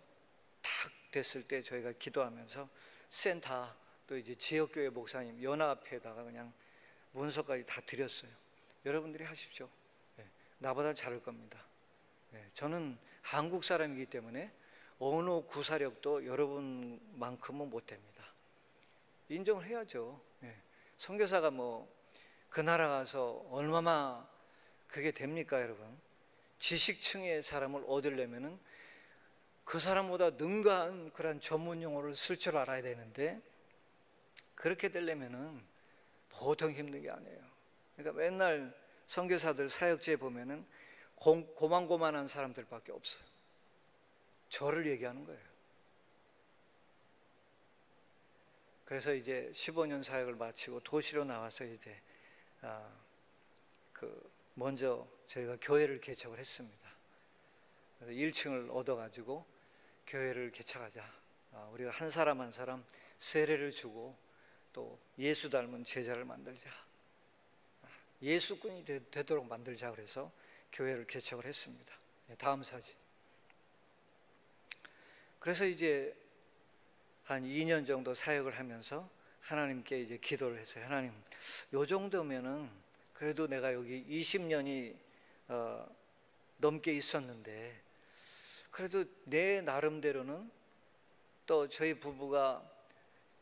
딱 됐을 때 저희가 기도하면서 센터, 또 이제 지역교회 목사님 연합회에다가 그냥 문서까지 다 드렸어요. 여러분들이 하십시오. 나보다 잘할 겁니다. 저는 한국 사람이기 때문에 언어 구사력도 여러분만큼은 못 됩니다. 인정을 해야죠. 선교사가 뭐 그 나라 가서 얼마나 그게 됩니까, 여러분? 지식층의 사람을 얻으려면은 그 사람보다 능가한 그런 전문 용어를 쓸 줄 알아야 되는데, 그렇게 되려면은 보통 힘든 게 아니에요. 그러니까 맨날 선교사들 사역지에 보면은 고만고만한 사람들밖에 없어요. 저를 얘기하는 거예요. 그래서 이제 15년 사역을 마치고 도시로 나와서 이제 먼저 저희가 교회를 개척을 했습니다. 그래서 1층을 얻어가지고 교회를 개척하자. 우리가 한 사람 한 사람 세례를 주고 또 예수 닮은 제자를 만들자. 예수꾼이 되도록 만들자. 그래서 교회를 개척을 했습니다. 다음 사진. 그래서 이제 한 2년 정도 사역을 하면서 하나님께 이제 기도를 했어요. 하나님, 요 정도면은 그래도 내가 여기 20년이 넘게 있었는데, 그래도 내 나름대로는 또 저희 부부가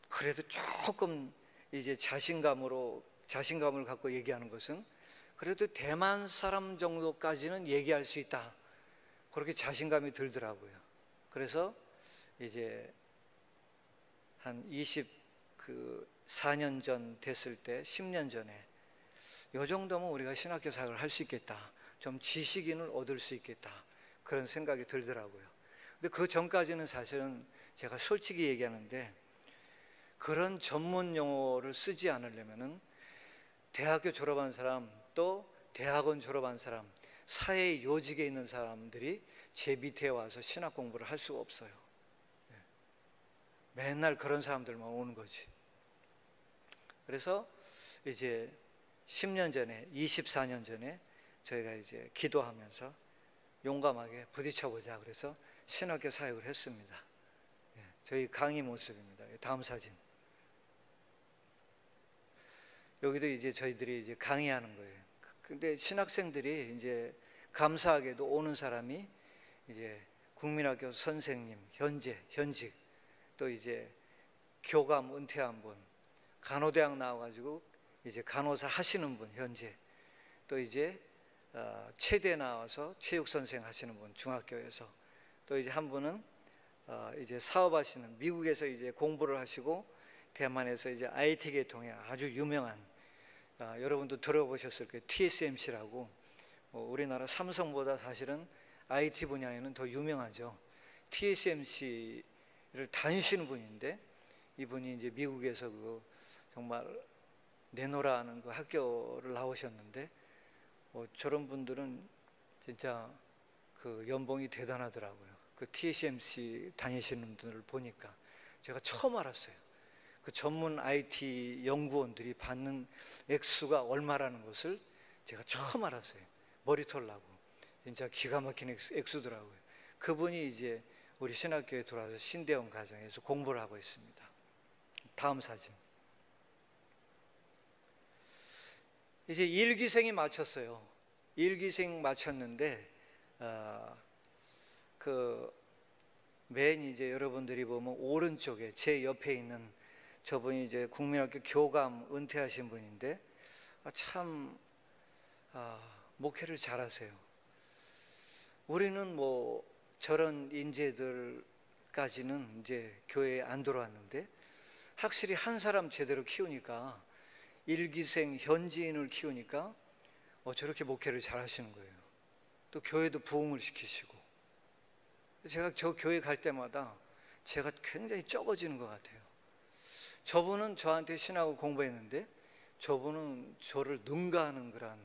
그래도 조금 이제 자신감을 갖고 얘기하는 것은, 그래도 대만 사람 정도까지는 얘기할 수 있다, 그렇게 자신감이 들더라고요. 그래서 이제 한 24년 전 됐을 때, 10년 전에 이 정도면 우리가 신학교 사역을 할 수 있겠다, 좀 지식인을 얻을 수 있겠다, 그런 생각이 들더라고요. 근데 그 전까지는 사실은 제가 솔직히 얘기하는데, 그런 전문 용어를 쓰지 않으려면은 대학교 졸업한 사람, 또 대학원 졸업한 사람, 사회 요직에 있는 사람들이 제 밑에 와서 신학 공부를 할 수가 없어요. 맨날 그런 사람들만 오는 거지. 그래서 이제 10년 전에, 24년 전에 저희가 이제 기도하면서 용감하게 부딪혀보자, 그래서 신학교 사역을 했습니다. 저희 강의 모습입니다. 다음 사진. 여기도 이제 저희들이 이제 강의하는 거예요. 근데 신학생들이 이제 감사하게도 오는 사람이 이제 국민학교 선생님, 현직, 또 이제 교감 은퇴한 분, 간호대학 나와가지고 이제 간호사 하시는 분, 현재, 또 이제 체대 나와서 체육선생 하시는 분, 중학교에서, 또 이제 한 분은 이제 사업하시는, 미국에서 이제 공부를 하시고 대만에서 이제 IT 계통에 아주 유명한, 여러분도 들어보셨을 거예요. TSMC라고, 우리나라 삼성보다 사실은 IT 분야에는 더 유명하죠. TSMC를 다니시는 분인데, 이분이 이제 미국에서 그 정말 내노라는 그 학교를 나오셨는데, 저런 분들은 진짜 그 연봉이 대단하더라고요. 그 TSMC 다니시는 분들을 보니까 제가 처음 알았어요. 그 전문 IT 연구원들이 받는 액수가 얼마라는 것을 제가 처음 알았어요. 머리털 나고 진짜 기가 막힌 액수더라고요. 그분이 이제 우리 신학교에 들어와서 신대원 가정에서 공부를 하고 있습니다. 다음 사진. 이제 일기생이 마쳤어요. 일기생 마쳤는데 맨 이제 여러분들이 보면 오른쪽에 제 옆에 있는 저분이 이제 국민학교 교감 은퇴하신 분인데, 참 목회를 잘하세요. 우리는 뭐 저런 인재들까지는 이제 교회에 안 들어왔는데, 확실히 한 사람 제대로 키우니까, 일기생 현지인을 키우니까 저렇게 목회를 잘하시는 거예요. 또 교회도 부흥을 시키시고. 제가 저 교회 갈 때마다 제가 굉장히 적어지는 것 같아요. 저분은 저한테 신학을 공부했는데 저분은 저를 능가하는 그런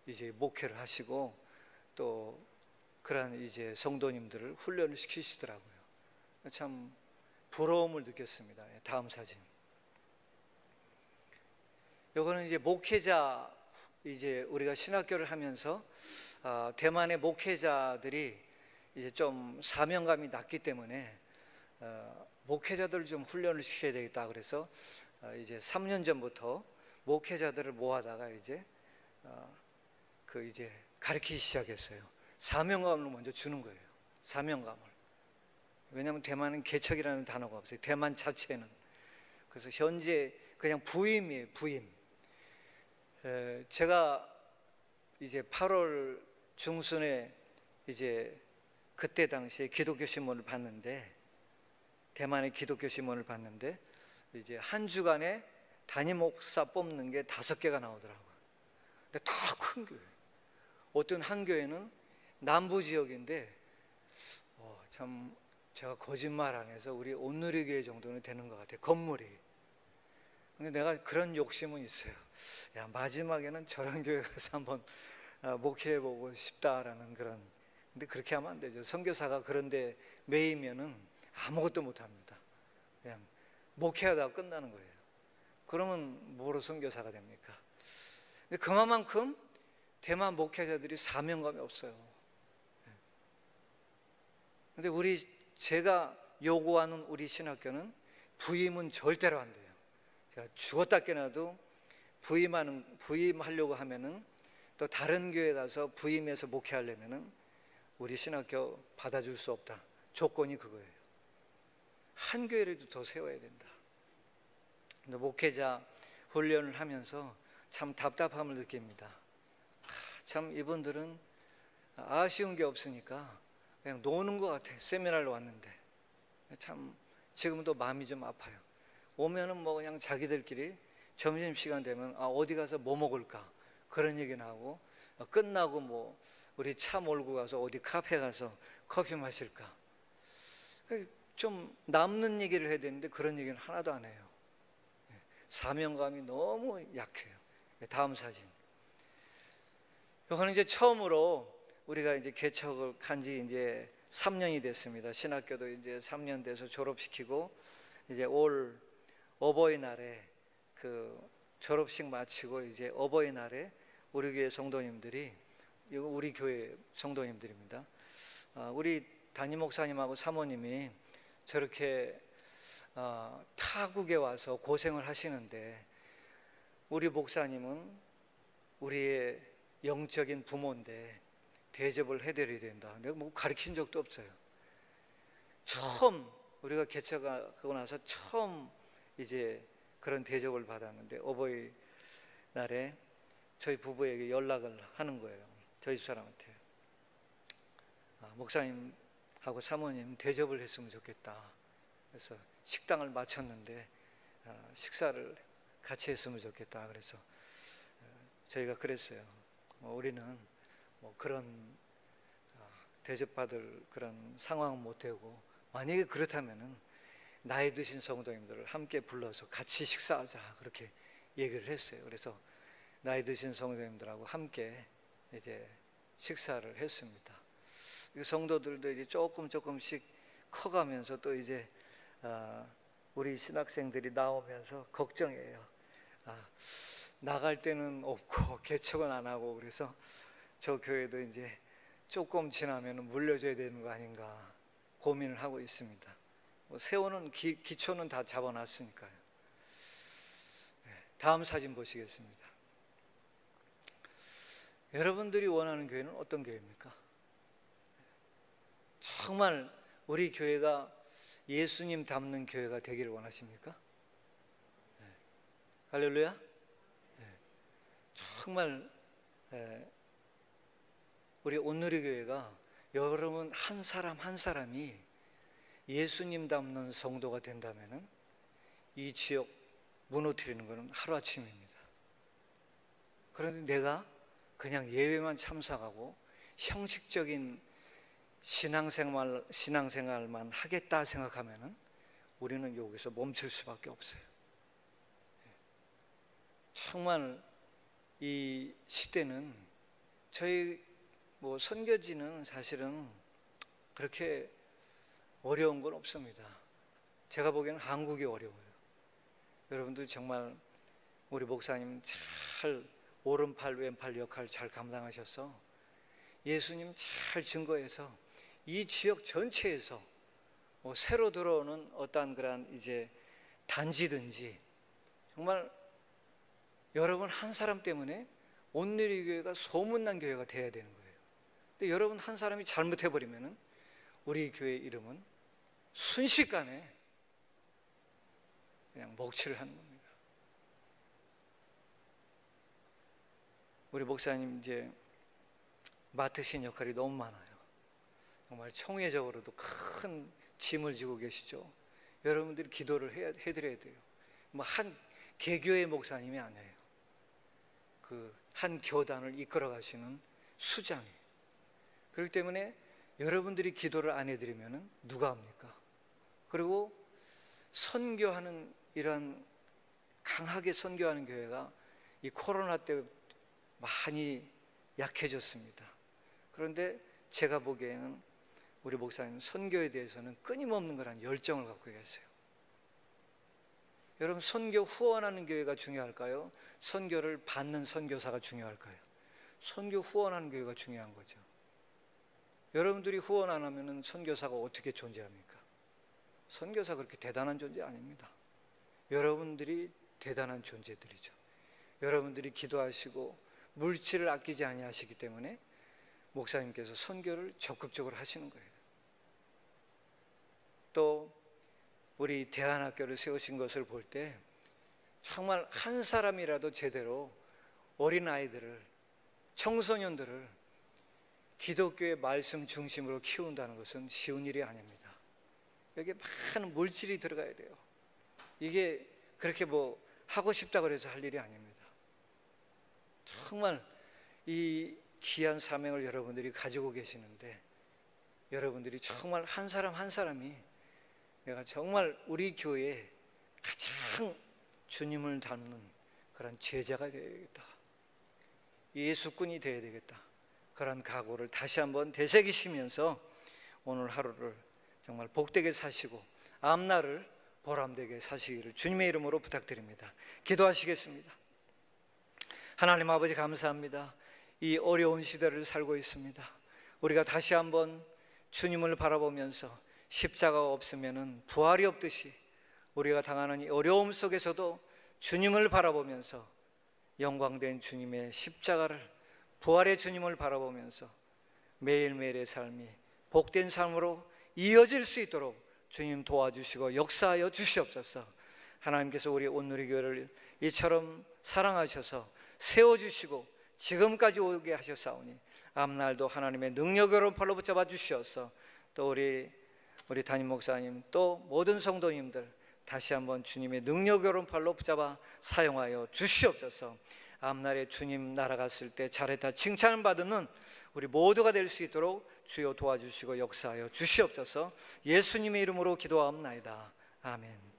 이제 목회를 하시고 또 그런 이제 성도님들을 훈련을 시키시더라고요. 참 부러움을 느꼈습니다. 다음 사진. 요거는 이제 목회자, 이제 우리가 신학교를 하면서 대만의 목회자들이 이제 좀 사명감이 낮기 때문에 목회자들을 좀 훈련을 시켜야 되겠다. 그래서 이제 3년 전부터 목회자들을 모아다가 이제 그 이제 가르치기 시작했어요. 사명감을 먼저 주는 거예요. 사명감을. 왜냐하면 대만은 개척이라는 단어가 없어요. 대만 자체는. 그래서 현재 그냥 부임이에요. 부임. 제가 이제 8월 중순에 이제 그때 당시에 기독교 신문을 봤는데, 대만의 기독교 신문을 봤는데 이제 한 주간에 담임 목사 뽑는 게 5개가 나오더라고요. 근데 다 큰 교회. 어떤 한 교회는 남부 지역인데 참 제가 거짓말 안 해서 우리 온누리교회 정도는 되는 것 같아요. 건물이. 근데 내가 그런 욕심은 있어요. 야, 마지막에는 저런 교회 가서 한번 목회해보고 싶다라는 그런. 근데 그렇게 하면 안 되죠. 선교사가 그런데 매이면은 아무것도 못합니다. 그냥 목회하다가 끝나는 거예요. 그러면 뭐로 선교사가 됩니까? 근데 그만큼 대만 목회자들이 사명감이 없어요. 근데 제가 요구하는 우리 신학교는 부임은 절대로 안 돼요. 제가 죽었다 깨나도 부임하려고 하면은, 또 다른 교회 가서 부임해서 목회하려면은 우리 신학교 받아줄 수 없다. 조건이 그거예요. 한 교회라도 더 세워야 된다. 근데 목회자 훈련을 하면서 참 답답함을 느낍니다. 참 이분들은 아쉬운 게 없으니까 그냥 노는 것 같아. 세미나를 왔는데 참 지금도 마음이 좀 아파요. 오면은 뭐 그냥 자기들끼리 점심시간 되면 어디 가서 뭐 먹을까 그런 얘기는 하고, 끝나고 뭐 우리 차 몰고 가서 어디 카페 가서 커피 마실까, 좀 남는 얘기를 해야 되는데 그런 얘기는 하나도 안 해요. 사명감이 너무 약해요. 다음 사진. 이거는 이제 처음으로 우리가 이제 개척을 한 지 이제 3년이 됐습니다. 신학교도 이제 3년 돼서 졸업시키고, 이제 올 어버이날에 그 졸업식 마치고 이제 어버이날에 우리 교회 성도님들이, 이거 우리 교회 성도님들입니다. 우리 담임 목사님하고 사모님이 저렇게 타국에 와서 고생을 하시는데, 우리 목사님은 우리의 영적인 부모인데 대접을 해드려야 된다. 내가 뭐 가르친 적도 없어요. 처음 우리가 개척하고 나서 처음 이제 그런 대접을 받았는데, 어버이날에 저희 부부에게 연락을 하는 거예요. 저희 집사람한테. 목사님하고 사모님 대접을 했으면 좋겠다. 그래서 식당을 마쳤는데 식사를 같이 했으면 좋겠다. 그래서 저희가 그랬어요. 우리는 뭐 그런 대접받을 그런 상황은 못 되고, 만약에 그렇다면은 나이 드신 성도님들을 함께 불러서 같이 식사하자, 그렇게 얘기를 했어요. 그래서 나이 드신 성도님들하고 함께 이제 식사를 했습니다. 성도들도 이제 조금씩 커가면서 또 이제 우리 신학생들이 나오면서 걱정이에요. 나갈 때는 없고 개척은 안 하고, 그래서 저 교회도 이제 조금 지나면 물려줘야 되는 거 아닌가 고민을 하고 있습니다. 세우는 기초는 다 잡아놨으니까요. 다음 사진 보시겠습니다. 여러분들이 원하는 교회는 어떤 교회입니까? 정말 우리 교회가 예수님 닮는 교회가 되기를 원하십니까? 할렐루야. 정말 우리 온누리교회가 여러분 한 사람 한 사람이 예수님 닮는 성도가 된다면 이 지역 무너뜨리는 것은 하루아침입니다. 그런데 내가 그냥 예배만 참석하고 형식적인 신앙생활만 하겠다 생각하면 우리는 여기서 멈출 수밖에 없어요. 정말 이 시대는 저희 선교지는 사실은 그렇게 어려운 건 없습니다. 제가 보기에는 한국이 어려워요. 여러분들 정말 우리 목사님 잘 오른팔 왼팔 역할 잘 감당하셔서 예수님 잘 증거해서 이 지역 전체에서 새로 들어오는 어떠한 그런 이제 단지든지 정말 여러분 한 사람 때문에 온누리교회가 소문난 교회가 돼야 되는 거예요. 근데 여러분 한 사람이 잘못해버리면은 우리 교회 이름은 순식간에 그냥 먹칠을 하는 겁니다. 우리 목사님 이제 맡으신 역할이 너무 많아요. 정말 총회적으로도 큰 짐을 지고 계시죠. 여러분들이 기도를 해드려야 돼요. 한 개교의 목사님이 아니에요. 그 한 교단을 이끌어 가시는 수장이에요. 그렇기 때문에 여러분들이 기도를 안 해드리면 누가 합니까? 그리고 선교하는 이런 강하게 선교하는 교회가 이 코로나 때 많이 약해졌습니다. 그런데 제가 보기에는 우리 목사님 선교에 대해서는 끊임없는 그런 열정을 갖고 계세요. 여러분 선교 후원하는 교회가 중요할까요? 선교를 받는 선교사가 중요할까요? 선교 후원하는 교회가 중요한 거죠. 여러분들이 후원 안 하면 선교사가 어떻게 존재합니까? 선교사 그렇게 대단한 존재 아닙니다. 여러분들이 대단한 존재들이죠. 여러분들이 기도하시고 물질을 아끼지 아니하시기 때문에 목사님께서 선교를 적극적으로 하시는 거예요. 또 우리 대안학교를 세우신 것을 볼 때 정말 한 사람이라도 제대로 어린아이들을, 청소년들을 기독교의 말씀 중심으로 키운다는 것은 쉬운 일이 아닙니다. 여기에 많은 물질이 들어가야 돼요. 이게 그렇게 하고 싶다고 해서 할 일이 아닙니다. 정말 이 귀한 사명을 여러분들이 가지고 계시는데 여러분들이 정말 한 사람 한 사람이 내가 정말 우리 교회에 가장 주님을 닮는 그런 제자가 되어야 되겠다, 예수꾼이 되어야 되겠다, 그런 각오를 다시 한번 되새기시면서 오늘 하루를 정말 복되게 사시고 앞날을 보람되게 사시기를 주님의 이름으로 부탁드립니다. 기도하시겠습니다. 하나님 아버지 감사합니다. 이 어려운 시대를 살고 있습니다. 우리가 다시 한번 주님을 바라보면서 십자가가 없으면 부활이 없듯이 우리가 당하는 이 어려움 속에서도 주님을 바라보면서 영광된 주님의 십자가를, 부활의 주님을 바라보면서 매일매일의 삶이 복된 삶으로 이어질 수 있도록 주님 도와주시고 역사하여 주시옵소서. 하나님께서 우리 온누리교회를 이처럼 사랑하셔서 세워주시고 지금까지 오게 하셨사오니 앞날도 하나님의 능력으로 팔로 붙잡아 주시옵소서. 또 우리 담임 목사님 또 모든 성도님들 다시 한번 주님의 능력으로 팔로 붙잡아 사용하여 주시옵소서. 앞날에 주님 날아갔을 때 잘했다 칭찬을 받는 우리 모두가 될 수 있도록 주여 도와주시고 역사하여 주시옵소서. 예수님의 이름으로 기도하옵나이다. 아멘.